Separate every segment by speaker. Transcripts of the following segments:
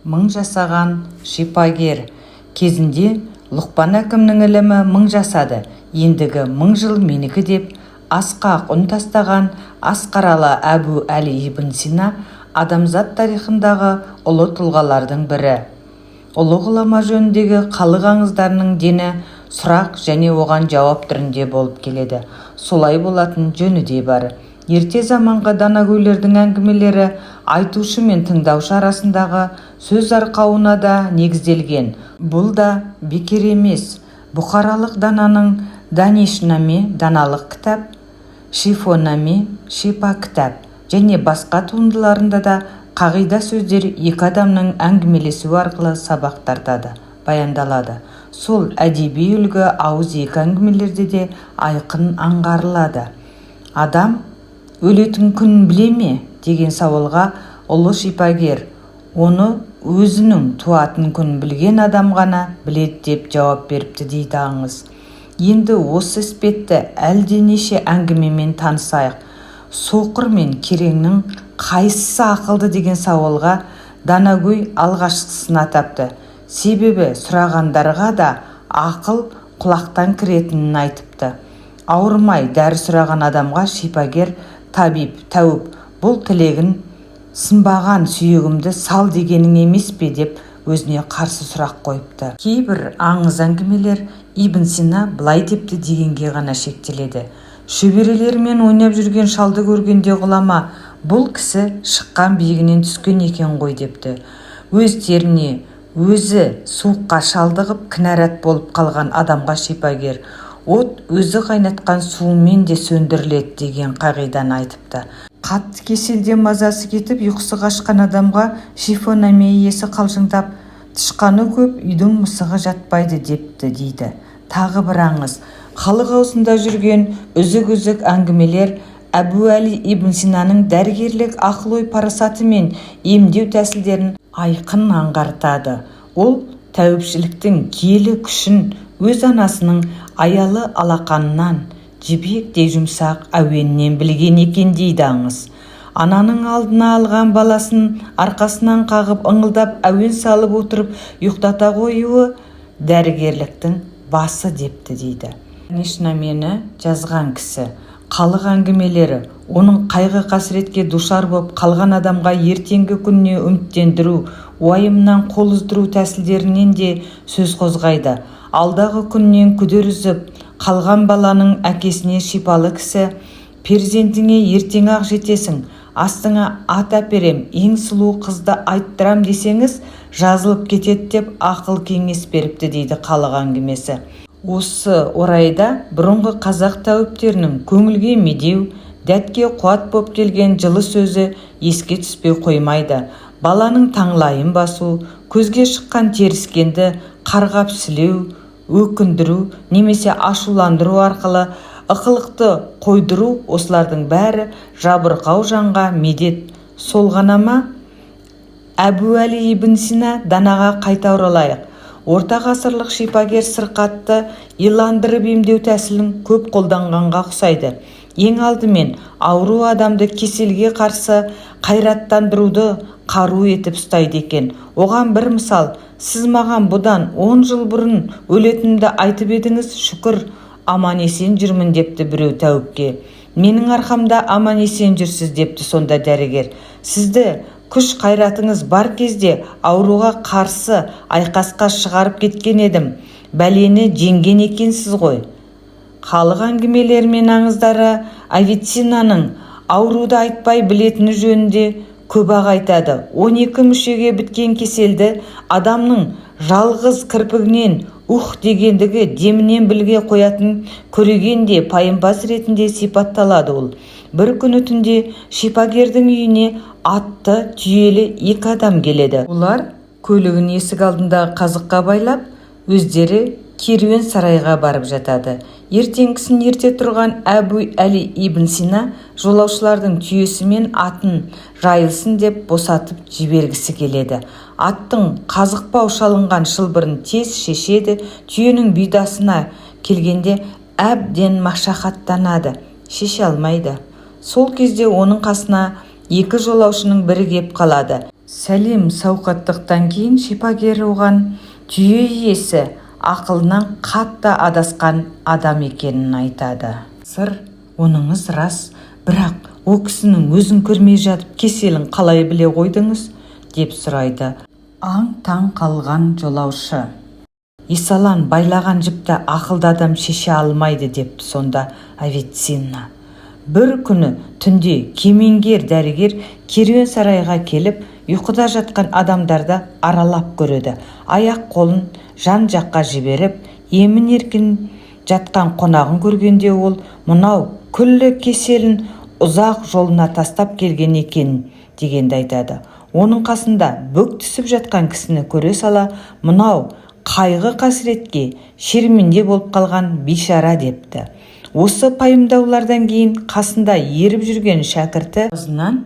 Speaker 1: мың жасаған шипагер. Кезінде Лұқпан әкімнің ілімі 1000 жасады, ендігі 1000 жыл менікі деп асқақ үн тастаған Асқаралы Әбу Әли ибн Сина адамзат тарихындағы ұлы тұлғалардың бірі. Ұлы ғұлама жөніндегі халық аңыздарының дені сұрақ және оған жауап түрінде болып келеді. Солай болатын жөні де бар. Ерте заманғы данагөйлердің әңгімелері айтушы мен тыңдаушы арасындағы сөз арқауына да негізделген. Бұл да бекер емес. Бұхаралық дананың Данишнаме даналық кітап, Шифонаме шипа кітап және басқа туындыларында да қағида сөздер екі адамның әңгімелесуі арқылы сабақ тартады, баяндалады. Сол әдеби үлгі ауыз екі әңгімелерде де айқын аңғарылады. Адам өлетін күн біле ме деген сауалға ұлы шипагер оны өзінің туатын күн білген адам ғана біледі деп жауап беріпті дейді аңыз. Енді осы іспетті әлденеше әңгімемен танысайық. Соқыр мен кереңнің қайсысы ақылды деген сауалға данагөй алғашқысын атапты. Себебі сұрағандарға да ақыл құлақтан кіретінін айтыпты. Ауырмай дәрі сұраған адамға шипагер табип, тәуіп, бұл тілегін сынбаған сүйегімді сал дегенің емес пе деп өзіне қарсы сұрақ қойыпты. Кейбір аңыз әңгімелер Ибн Сина былай депті дегенге ғана шектеледі. Шөберелермен ойнап жүрген шалды көргенде ғұлама, бұл кісі шыққан биігінен түскен екен ғой депті. Өз теріне өзі суыққа шалдығып кінәрат болып қалған адамға шипагер от өзі қайнатқан суымен де сөндіріледі деген қағиданы айтыпты. Қатты кеселден мазасы кетіп ұйқысы қашқан адамға Шифонаме иесі қалжыңдап, тышқаны көп, үйдің мысығы жатпайды депті дейді. Тағы бір аңыз. Халық аузында жүрген үзік-үзік әңгімелер Әбу Әли ибн Синаның дәрігерлік ақыл-ой парасаты мен емдеу тәсілдерін айқын аңғартады. Ол тәуіпшіліктің киелі күшін өз анасының аялы алақанынан, жібектей жұмсақ әуенінен білген екен дейді аңыз. Ананың алдына алған баласын арқасынан қағып ыңылдап әуен салып отырып ұйықтата қоюы дәрігерліктің басы депті дейді. Данишнамені жазған кісі, халық әңгімелері оның қайғы қасіретке душар боп қалған адамға ертеңгі күніне үміттендіру, уайымнан қол үздіру тәсілдерінен де сөз қозғайды. Алдағы күннен күдер үзіп қалған баланың әкесіне шипалы кісі, перзентіңе ертең-ақ жетесің, астыңа ат әперем, ең сұлу қызды айттырам десеңіз жазылып кетеді деп ақыл кеңес беріпті дейді халық әңгімесі. Осы орайда бұрынғы қазақ тәуіптерінің көңілге медеу, дәтке қуат боп келген жылы сөзі еске түспей қоймайды. Баланың таңлайын басу, көзге шыққан теріскенді қарғап сілеу, өкіндіру немесе ашуландыру арқылы ықылықты қойдыру, осылардың бәрі жабырқау жанға медет. Сол ғана ма? Әбу Әли ибн Сина данаға қайта оралайық. Орта ғасырлық шипагер сырқатты иландырып емдеу тәсілін көп қолданғанға ұқсайды. Ең алдымен ауру адамды кеселге қарсы қайраттандыруды қару етіп ұстайды екен. Оған бір мысал, сіз маған бұдан 10 жыл бұрын өлетінімді айтып едіңіз, шүкір, аман есен жүрмін депті біреу тәуіпке. Менің арқамда аман есен жүрсіз депті сонда дәрігер. Сізді күш қайратыңыз бар кезде ауруға қарсы айқасқа шығарып кеткен едім. Бәлені жеңген екенсіз ғой. Халық әңгімелері мен аңыздары Авиценнаның ауруды айтпай білетіні жөнінде көп-ақ айтады. 12 мүшеге біткен кеселді адамның жалғыз кірпігінен дегендігі демінен білге қоятын көреген де пайымпаз ретінде сипатталады ол. Бір күні түнде шипагердің үйіне атты түйелі 2 адам келеді. Олар көлігін есік алдында қазыққа байлап, өздері керуен сарайға барып жатады. Ертеңгісін ерте тұрған Әбу Әли ибн Сина жолаушылардың түйесі мен атын жайылсын деп босатып жібергісі келеді. Аттың қазықпау шалынған шылбырын тез шешеді, түйенің бұйдасына келгенде әбден машақаттанады, шеше алмайды. Сол кезде оның қасына 2 жолаушының бірі кеп қалады. сәлем сауқаттықтан кейін шипагер оған түйе иесі ақылынан қатты адасқан адам екенін айтады. Сыр, оныңыз рас, бірақ о кісінің өзін көрмей жатып кеселін қалай біле қойдыңыз? Деп сұрайды аң-таң қалған жолаушы. Исалан байлаған жіпті ақылды адам шеше алмайды депті сонда Авиценна. Бір күні түнде кемеңгер дәрігер керуен сарайға келіп, ұйқыда жатқан адамдарды аралап көреді. Аяқ қолын жан жаққа жіберіп, емін еркін жатқан қонағын көргенде ол, мынау күллі кеселін ұзақ жолына тастап келген екен дегенді айтады. Оның қасында бүк түсіп жатқан кісіні көре сала, мынау қайғы қасіретке шерменде болып қалған бишара депті. Осы пайымдаулардан кейін қасында еріп жүрген шәкірті өзінен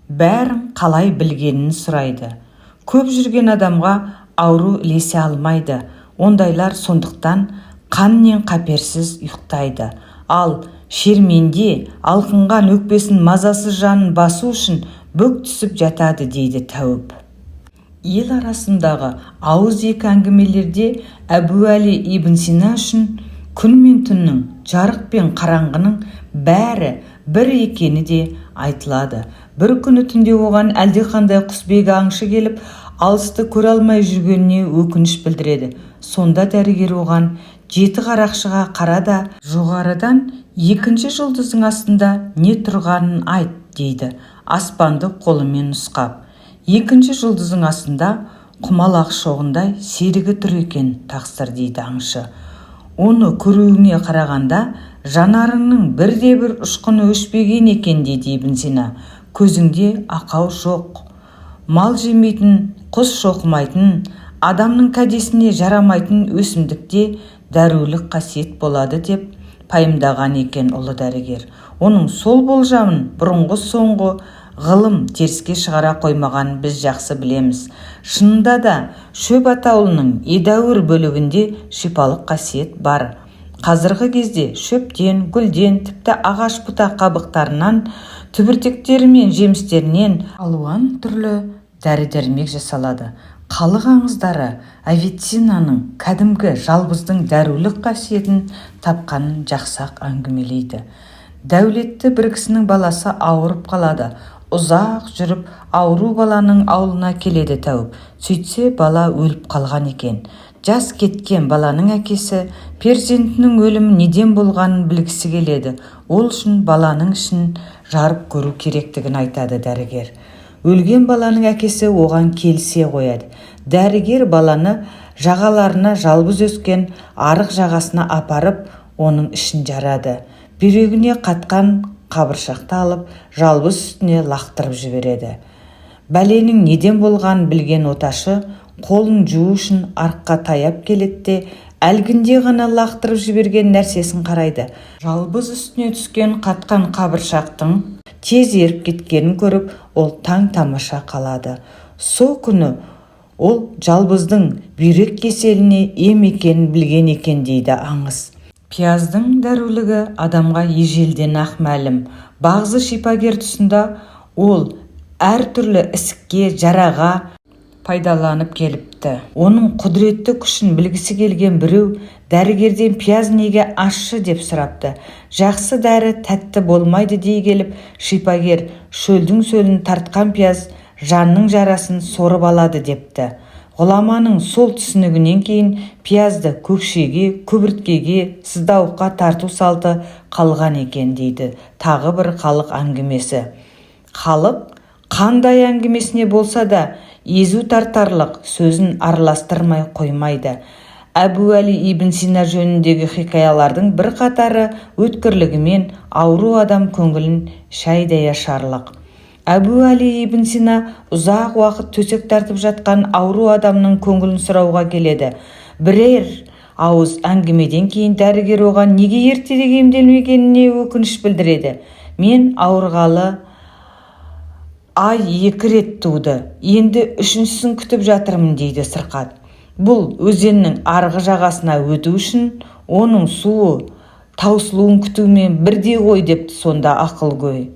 Speaker 1: бәрін қалай білгенін сұрайды. Көп жүрген адамға ауру ілесе алмайды. Ондайлар сондықтан қаннен қаперсіз ұйықтайды. Ал шерменде алқынған өкпесін мазасыз жанын басу үшін бүк түсіп жатады дейді Тәуіп. Ел арасындағы ауыз екі әңгімелерде Әбу Әли ибн Сина үшін күн мен түннің, жарық пен қараңғының бәрі бір екені де айтылады. Бір күні түнде оған әлдеқандай құсбегі аңшы келіп, алысты көре алмай жүргеніне өкініш білдіреді. Сонда дәрігер оған 7 қарақшыға қара да, жоғарыдан 2-ші жұлдыздың астында не тұрғанын айт дейді, аспанды қолымен нұсқап. 2-ші жұлдыздың астында құмалақ шоғындай серігі тұр екен тақсыр дейді аңшы. Оны көруіне қарағанда жанарыңның бірде-бір ұшқыны өшпеген екен дейді Ибн Сина. Көзіңде ақау жоқ, мал жемейтін, құс шоқымайтын, адамның кәдесіне жарамайтын өсімдікте дәрулік қасиет болады деп пайымдаған екен ұлы дәрігер. Оның сол болжамын бұрынғы соңғы ғылым теріске шығара қоймаған біз жақсы білеміз. Шынында да шөп атаулының едәуір бөлігінде шипалық қасиет бар. Қазіргі кезде шөптен, гүлден, тіпті ағаш бұтақ қабықтарынан, түбіртектері мен жемістерінен алуан түрлі дәрі-дәрмек жасалады. Халық аңыздары Авиценнаның кәдімгі жалбыздың дәрулік қасиетін тапқанын жақсақ әңгімелейді. Дәулетті бір кісінің баласы ауырып қалады. Ұзақ жүріп ауру баланың аулына келеді Тәуіп. Сөйтсе бала өліп қалған екен. Жас кеткен баланың әкесі перзентінің өлімі неден болғанын білгісі келеді. Ол үшін баланың ішін жарып көру керектігін айтады дәрігер. Өлген баланың әкесі оған келісе қояды. Дәрігер баланы жағаларына жалбыз өскен арық жағасына апарып, оның ішін жарады. Бүйрегіне қатқан қабыршақты алып, жалбыз үстіне лақтырып жібереді. Бәленің неден болғанын білген оташы қолын жуу үшін арыққа таяп келеді, әлгінде ғана лақтырып жіберген нәрсесін қарайды. Жалбыз үстіне түскен қатқан қабыршақтың тез еріп кеткенін көріп, ол таң тамаша қалады. Со күні ол жалбыздың бүйрек кеселіне ем екенін білген екен дейді аңыз. Пияздың дәрулігі адамға ежелден ақ мәлім. Бағзы шипагер тұсында ол әртүрлі ісікке, жараға пайдаланып келіпті. Оның құдіретті күшін білгісі келген біреу дәрігерден пияз неге ащы деп сұрапты. Жақсы дәрі тәтті болмайды дей келіп, шипагер шөлдің сөлін тартқан пияз жанның жарасын сорып алады депті. Ғұламаның сол түсінігінен кейін пиязды көкшеге, көбірткеге, сыздауыққа тарту салты қалған екен дейді тағы бір халық әңгімесі. Халық қандай әңгімесіне болса да езу тартарлық сөзін араластырмай қоймайды. Әбу Әли ибн Сина жөніндегі хикаялардың бір қатары өткірлігімен ауру адам көңілін шайдай ашарлық. Әбу Әли ибн Сина ұзақ уақыт төсек тартып жатқан ауру адамның көңілін сұрауға келеді. Бірер ауыз әңгімеден кейін дәрігер оған неге ертерек емделмегеніне өкініш білдіреді. Мен ауырғалы ай 2 рет туды, енді 3-шісін күтіп жатырмын дейді сырқат. Бұл өзеннің арғы жағасына өту үшін оның суы таусылуын күтумен бірдей ғой депті сонда ақылгөй.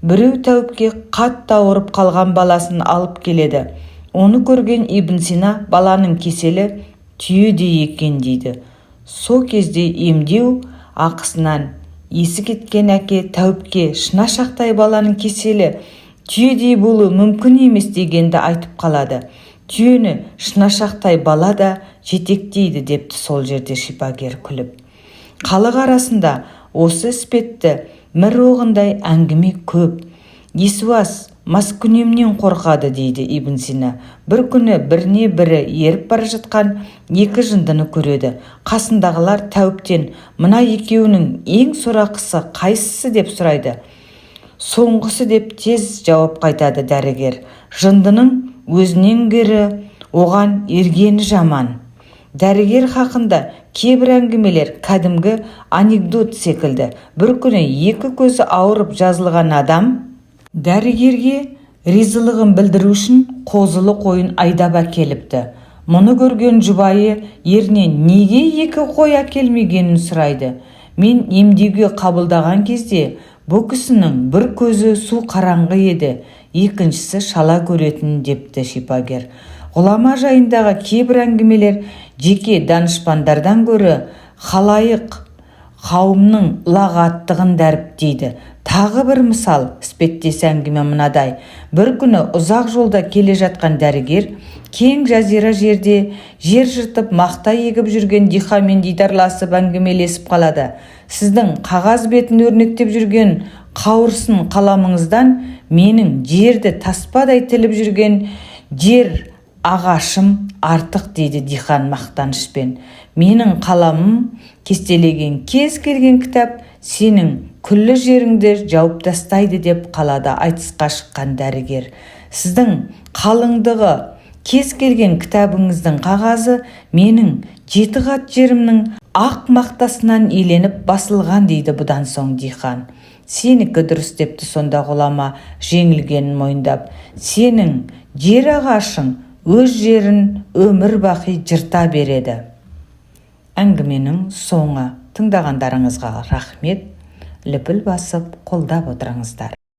Speaker 1: біреу тәуіпке қатты ауырып қалған баласын алып келеді. Оны көрген Ибн Сина баланың кеселі түйедей екен дейді. Со кезде емдеу ақысынан есі кеткен әке тәуіпке шынашақтай баланың кеселі түйедей болу мүмкін емес дегенді айтып қалады. Түйені шынашақтай бала да жетектейді депті сол жерде шипагер күліп. Халық арасында осы іспетті мір оғындай әңгіме көп. Есуас маскүнемнен қорқады дейді Ибн Сина. Бір күні біріне бірі еріп бара жатқан екі жындыны көреді. Қасындағылар тәуіптен мына екеуінің ең сорақысы қайсысы деп сұрайды. Соңғысы деп тез жауап қайтады дәрігер. Жындының өзінен гөрі оған ергені жаман. Дәрігер хақында кейбір әңгімелер кәдімгі анекдот секілді. Бір күні екі көзі ауырып жазылған адам дәрігерге ризалығын білдіру үшін қозылы қойын айдап әкеліпті. Мұны көрген жұбайы ерінен неге екі қой әкелмегенін сұрайды. Мен емдеуге қабылдаған кезде бұл кісінің бір көзі су қараңғы еді, екіншісі шала көретін депті шипагер. Ғұлама жайындағы кейбір әңгімелер жеке данышпандардан гөрі халайық қауымның ұлағаттығын дәріптейді. Тағы бір мысал іспеттес әңгіме мынадай. Бір күні ұзақ жолда келе жатқан дәрігер кең жазира жерде жер жыртып мақта егіп жүрген дихамен дидарласып әңгімелесіп қалады. Сіздің қағаз бетін өрнектеп жүрген қауырсын қаламыңыздан менің жерді таспадай тіліп жүрген жер ағашым артық дейді дихан мақтанышпен. Менің қаламым кестелеген кез келген кітап сенің күллі жеріңді жауып тастайды деп қалады айтысқа шыққан дәрігер. Сіздің қалыңдығы кез келген кітабыңыздың қағазы менің 7 қат жерімнің ақ мақтасынан еленіп басылған дейді бұдан соң дихан. Сенікі дұрыс депті сонда ғұлама жеңілгенін мойындап. Сенің жер ағашың өз жерін өмір бақи жырта береді. Әңгіменің соңы. Тыңдағандарыңызға рахмет. Лүпіл басып қолдап отырыңыздар.